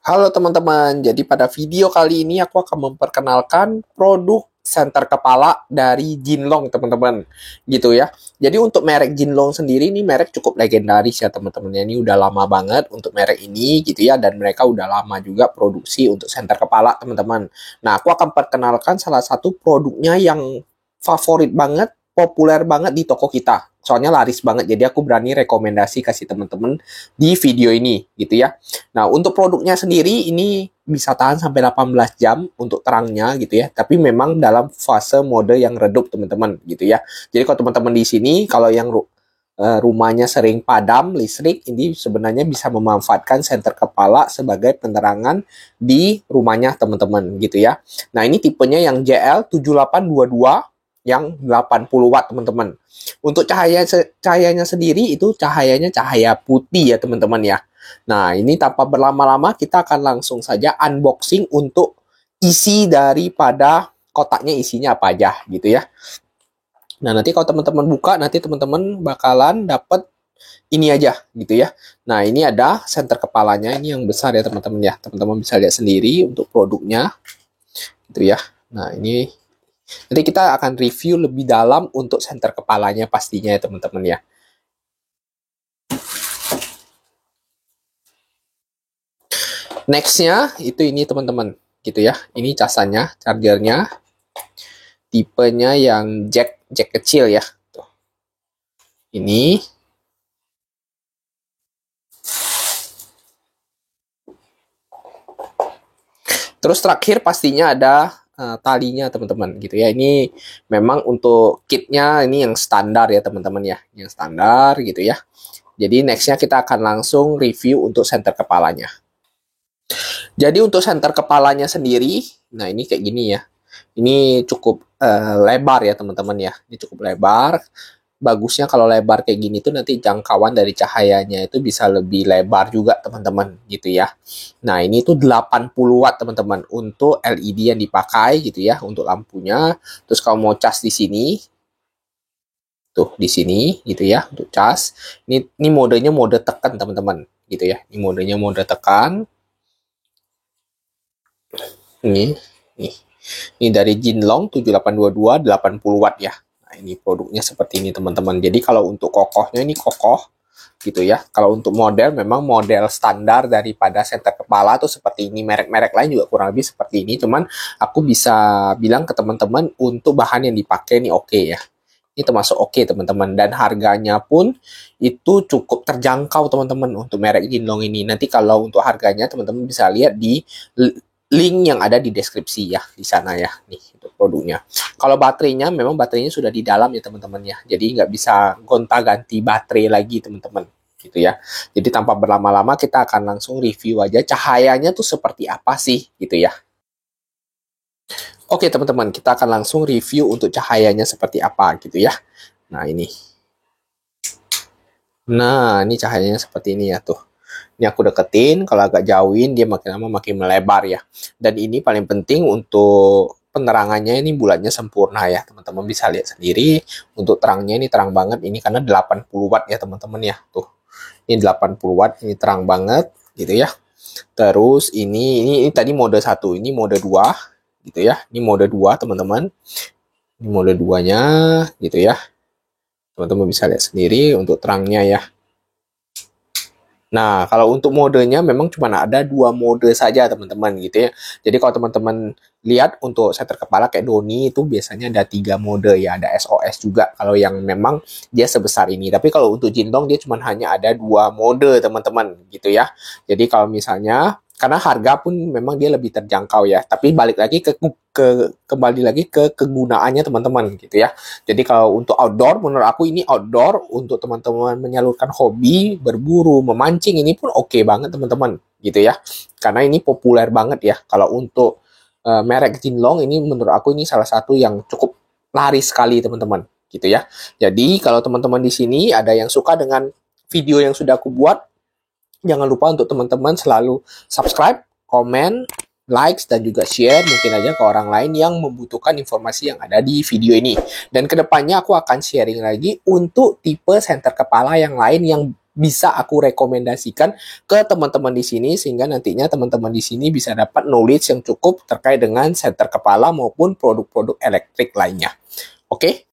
Halo teman-teman, jadi pada video kali ini aku akan memperkenalkan produk senter kepala dari Jinlong teman-teman, gitu ya. Jadi untuk merek Jinlong sendiri ini merek cukup legendaris ya teman-teman. Ini udah lama banget untuk merek ini gitu ya, dan mereka udah lama juga produksi untuk senter kepala teman-teman. Nah aku akan perkenalkan salah satu produknya yang favorit banget, populer banget di toko kita. Soalnya laris banget, jadi aku berani rekomendasi kasih teman-teman di video ini gitu ya. Nah, untuk produknya sendiri ini bisa tahan sampai 18 jam untuk terangnya gitu ya. Tapi memang dalam fase mode yang redup teman-teman gitu ya. Jadi kalau teman-teman di sini kalau yang rumahnya sering padam listrik, ini sebenarnya bisa memanfaatkan senter kepala sebagai penerangan di rumahnya teman-teman gitu ya. Nah, ini tipenya yang JL7822 yang 80 watt teman-teman. Untuk cahayanya sendiri itu cahayanya cahaya putih ya teman-teman ya. Nah, ini tanpa berlama-lama kita akan langsung saja unboxing untuk isi daripada kotaknya isinya apa aja gitu ya. Nah, nanti kalau teman-teman buka, nanti teman-teman bakalan dapat ini aja gitu ya. Nah, ini ada senter kepalanya, ini yang besar ya teman-teman ya. Teman-teman bisa lihat sendiri untuk produknya gitu ya. Nah, ini nanti kita akan review lebih dalam untuk senter kepalanya pastinya ya teman-teman ya. Nextnya itu ini teman-teman gitu ya. Ini casannya, chargernya, tipenya yang jack kecil ya. Tuh. Ini. Terus terakhir pastinya ada talinya teman-teman gitu ya. Ini memang untuk kitnya ini yang standar ya teman-teman ya, yang standar gitu ya. Jadi nextnya kita akan langsung review untuk senter kepalanya. Jadi untuk senter kepalanya sendiri, nah ini kayak gini ya. Ini cukup lebar ya teman-teman ya. Ini cukup lebar. Bagusnya kalau lebar kayak gini tuh nanti jangkauan dari cahayanya itu bisa lebih lebar juga teman-teman gitu ya. Nah ini tuh 80 watt teman-teman untuk LED yang dipakai gitu ya untuk lampunya. Terus kalau mau cas di sini, tuh di sini gitu ya untuk cas. Ini modenya mode tekan teman-teman gitu ya. Ini modenya mode tekan. Ini, nih. Ini dari Jinlong 7822 80 watt ya. Nah, ini produknya seperti ini teman-teman. Jadi kalau untuk kokohnya ini kokoh gitu ya. Kalau untuk model memang model standar daripada senter kepala tuh seperti ini. Merek-merek lain juga kurang lebih seperti ini. Cuman aku bisa bilang ke teman-teman untuk bahan yang dipakai ini oke ya. Ini termasuk oke teman-teman. Dan harganya pun itu cukup terjangkau teman-teman untuk merek Jinlong ini. Nanti kalau untuk harganya teman-teman bisa lihat di link yang ada di deskripsi ya di sana ya nih untuk produknya. Kalau baterainya memang baterainya sudah di dalam ya teman-teman ya. Jadi nggak bisa gonta-ganti baterai lagi teman-teman gitu ya. Jadi tanpa berlama-lama kita akan langsung review aja cahayanya tuh seperti apa sih gitu ya. Oke teman-teman, kita akan langsung review untuk cahayanya seperti apa gitu ya. Nah ini. Nah ini cahayanya seperti ini ya tuh. Ini aku deketin, kalau agak jauhin dia makin lama makin melebar ya. Dan ini paling penting untuk penerangannya ini bulatnya sempurna ya. Teman-teman bisa lihat sendiri. Untuk terangnya ini terang banget. Ini karena 80 watt ya teman-teman ya. Tuh. Ini 80 watt, ini terang banget gitu ya. Terus ini tadi mode 1, ini mode 2 gitu ya. Ini mode 2 teman-teman. Ini mode 2-nya gitu ya. Teman-teman bisa lihat sendiri untuk terangnya ya. Nah, kalau untuk modenya memang cuma ada 2 mode saja teman-teman gitu ya. Jadi kalau teman-teman lihat untuk setter kepala kayak Doni itu biasanya ada 3 mode ya, ada SOS juga kalau yang memang dia sebesar ini. Tapi kalau untuk Jintong dia cuma hanya ada 2 mode teman-teman gitu ya. Jadi kalau misalnya karena harga pun memang dia lebih terjangkau ya. Tapi balik lagi kembali lagi ke kegunaannya teman-teman gitu ya. Jadi kalau untuk outdoor, menurut aku ini outdoor untuk teman-teman menyalurkan hobi, berburu, memancing ini pun oke banget teman-teman gitu ya. Karena ini populer banget ya. Kalau untuk merek Jinlong ini menurut aku ini salah satu yang cukup laris sekali teman-teman gitu ya. Jadi kalau teman-teman di sini ada yang suka dengan video yang sudah aku buat, jangan lupa untuk teman-teman selalu subscribe, komen, likes, dan juga share mungkin aja ke orang lain yang membutuhkan informasi yang ada di video ini. Dan kedepannya aku akan sharing lagi untuk tipe senter kepala yang lain yang bisa aku rekomendasikan ke teman-teman di sini, sehingga nantinya teman-teman di sini bisa dapat knowledge yang cukup terkait dengan senter kepala maupun produk-produk elektrik lainnya. Oke?